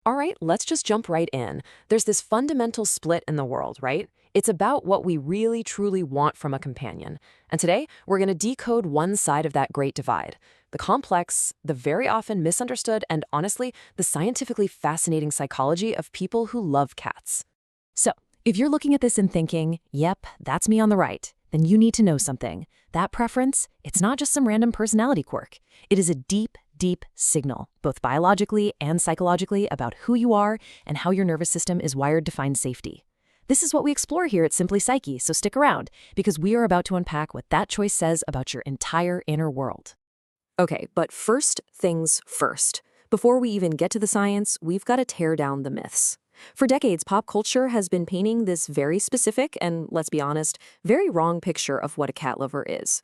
All right, let's just jump right in. There's this fundamental split in the world, right? It's about what we really truly want from a companion. And today, we're going to decode one side of that great divide: the complex, the very often misunderstood, and honestly, the scientifically fascinating psychology of people who love cats. So, if you're looking at this and thinking, yep, that's me on the right, then you need to know something. That preference, it's not just some random personality quirk. It is a deep signal, both biologically and psychologically, about who you are and how your nervous system is wired to find safety. This is what we explore here at Simply Psyche, so stick around, because we are about to unpack what that choice says about your entire inner world. Okay, but first things first. Before we even get to the science, we've got to tear down the myths. For decades, pop culture has been painting this very specific and, let's be honest, very wrong picture of what a cat lover is.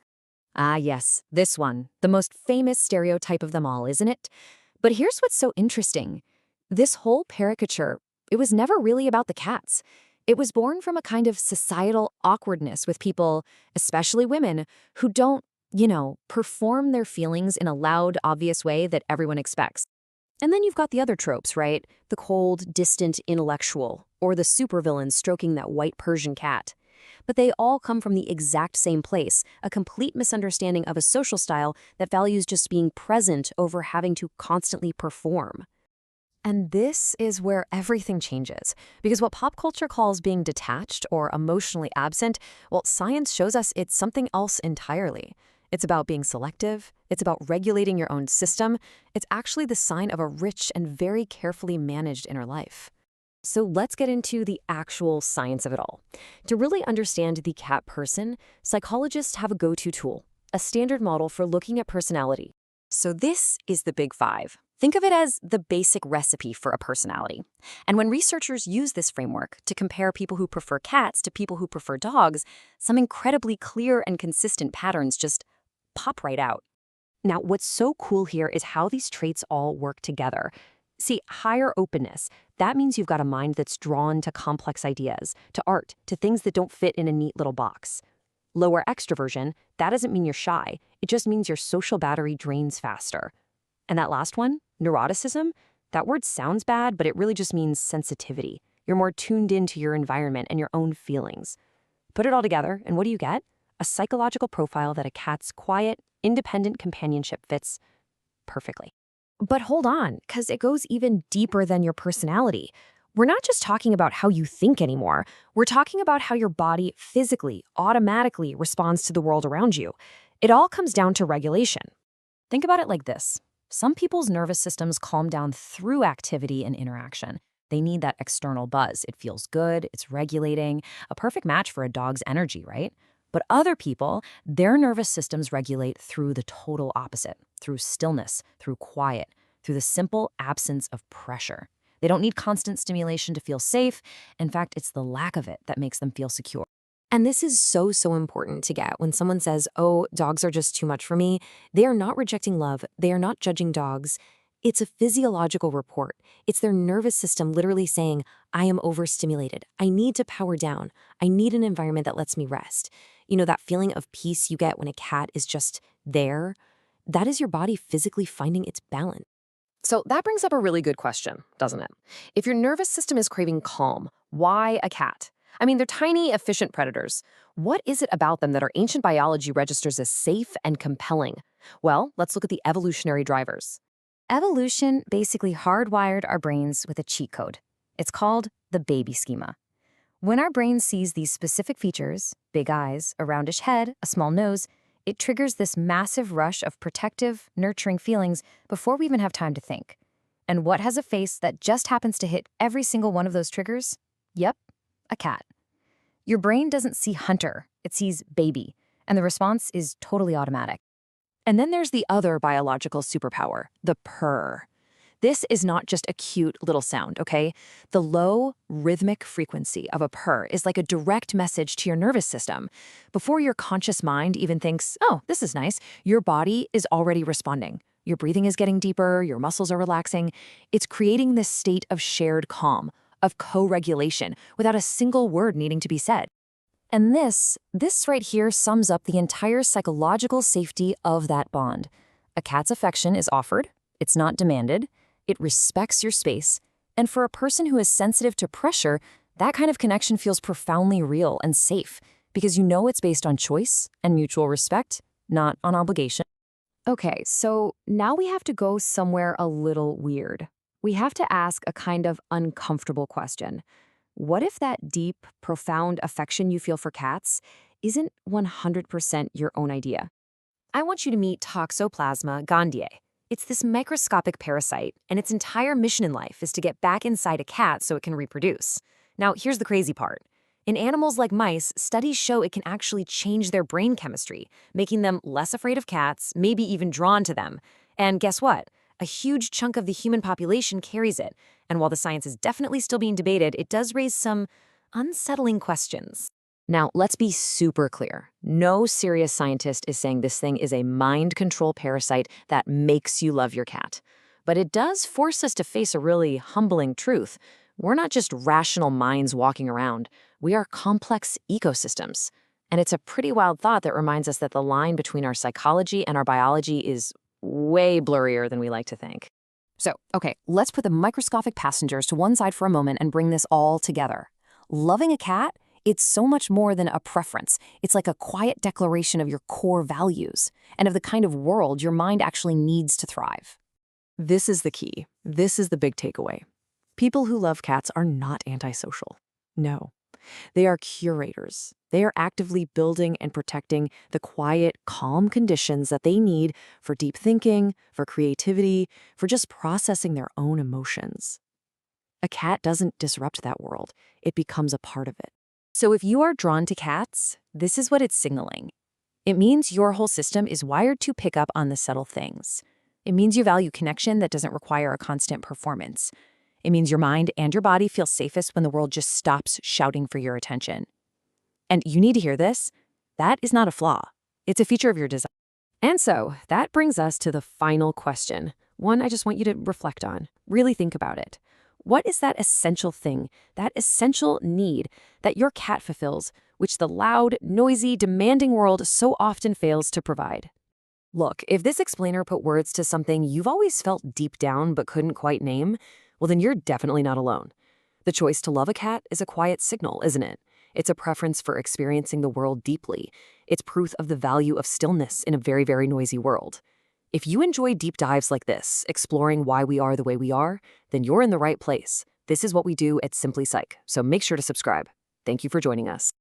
Ah, yes, this one. The most famous stereotype of them all, isn't it? But here's what's so interesting. This whole caricature, it was never really about the cats. It was born from a kind of societal awkwardness with people, especially women, who don't, perform their feelings in a loud, obvious way that everyone expects. And then you've got the other tropes, right? The cold, distant intellectual, or the supervillain stroking that white Persian cat. But they all come from the exact same place, a complete misunderstanding of a social style that values just being present over having to constantly perform. And this is where everything changes, because what pop culture calls being detached or emotionally absent, well, science shows us it's something else entirely. It's about being selective, it's about regulating your own system, it's actually the sign of a rich and very carefully managed inner life. So let's get into the actual science of it all. To really understand the cat person, psychologists have a go-to tool, a standard model for looking at personality. So this is the Big Five. Think of it as the basic recipe for a personality. And when researchers use this framework to compare people who prefer cats to people who prefer dogs, some incredibly clear and consistent patterns just pop right out. Now, what's so cool here is how these traits all work together. See, higher openness, that means you've got a mind that's drawn to complex ideas, to art, to things that don't fit in a neat little box. Lower extroversion, that doesn't mean you're shy. It just means your social battery drains faster. And that last one, neuroticism, that word sounds bad, but it really just means sensitivity. You're more tuned into your environment and your own feelings. Put it all together, and what do you get? A psychological profile that a cat's quiet, independent companionship fits perfectly. But hold on, because it goes even deeper than your personality. We're not just talking about how you think anymore. We're talking about how your body physically, automatically responds to the world around you. It all comes down to regulation. Think about it like this. Some people's nervous systems calm down through activity and interaction. They need that external buzz. It feels good, it's regulating, a perfect match for a dog's energy, right? But other people, their nervous systems regulate through the total opposite, through stillness, through quiet, through the simple absence of pressure. They don't need constant stimulation to feel safe. In fact, it's the lack of it that makes them feel secure. And this is so important to get when someone says, oh, dogs are just too much for me. They are not rejecting love. They are not judging dogs. It's a physiological report. It's their nervous system literally saying, I am overstimulated. I need to power down. I need an environment that lets me rest. You know, that feeling of peace you get when a cat is just there? That is your body physically finding its balance. So that brings up a really good question, doesn't it? If your nervous system is craving calm, why a cat? I mean, they're tiny, efficient predators. What is it about them that our ancient biology registers as safe and compelling? Well, let's look at the evolutionary drivers. Evolution basically hardwired our brains with a cheat code. It's called the baby schema. When our brain sees these specific features, big eyes, a roundish head, a small nose, it triggers this massive rush of protective, nurturing feelings before we even have time to think. And what has a face that just happens to hit every single one of those triggers? Yep, a cat. Your brain doesn't see hunter, it sees baby, and the response is totally automatic. And then there's the other biological superpower, the purr. This is not just a cute little sound, okay? The low, rhythmic frequency of a purr is like a direct message to your nervous system. Before your conscious mind even thinks, oh, this is nice, your body is already responding. Your breathing is getting deeper, your muscles are relaxing. It's creating this state of shared calm, of co-regulation, without a single word needing to be said. And this right here sums up the entire psychological safety of that bond. A cat's affection is offered, it's not demanded, it respects your space, And for a person who is sensitive to pressure, that kind of connection feels profoundly real and safe because you know it's based on choice and mutual respect, not on obligation. Okay, so now we have to go somewhere a little weird. We have to ask a kind of uncomfortable question. What if that deep, profound affection you feel for cats isn't 100% your own idea? I want you to meet Toxoplasma gondii. It's this microscopic parasite, and its entire mission in life is to get back inside a cat so it can reproduce. Now, here's the crazy part. In animals like mice, studies show it can actually change their brain chemistry, making them less afraid of cats, maybe even drawn to them. And guess what? A huge chunk of the human population carries it. And while the science is definitely still being debated, it does raise some unsettling questions. Now, let's be super clear. No serious scientist is saying this thing is a mind control parasite that makes you love your cat. But it does force us to face a really humbling truth. We're not just rational minds walking around. We are complex ecosystems. And it's a pretty wild thought that reminds us that the line between our psychology and our biology is way blurrier than we like to think. So, okay, let's put the microscopic passengers to one side for a moment and bring this all together. Loving a cat, it's so much more than a preference. It's like a quiet declaration of your core values and of the kind of world your mind actually needs to thrive. This is the key. This is the big takeaway. People who love cats are not antisocial. No. They are curators. They are actively building and protecting the quiet, calm conditions that they need for deep thinking, for creativity, for just processing their own emotions. A cat doesn't disrupt that world. It becomes a part of it. So if you are drawn to cats, this is what it's signaling. It means your whole system is wired to pick up on the subtle things. It means you value connection that doesn't require a constant performance. It means your mind and your body feel safest when the world just stops shouting for your attention. And you need to hear this. That is not a flaw. It's a feature of your design. And so that brings us to the final question, one I just want you to reflect on. Really think about it. What is that essential thing, that essential need that your cat fulfills, which the loud, noisy, demanding world so often fails to provide? Look, if this explainer put words to something you've always felt deep down but couldn't quite name, well, then you're definitely not alone. The choice to love a cat is a quiet signal, isn't it? It's a preference for experiencing the world deeply. It's proof of the value of stillness in a very, very noisy world. If you enjoy deep dives like this, exploring why we are the way we are, then you're in the right place. This is what we do at Simply Psych, so make sure to subscribe. Thank you for joining us.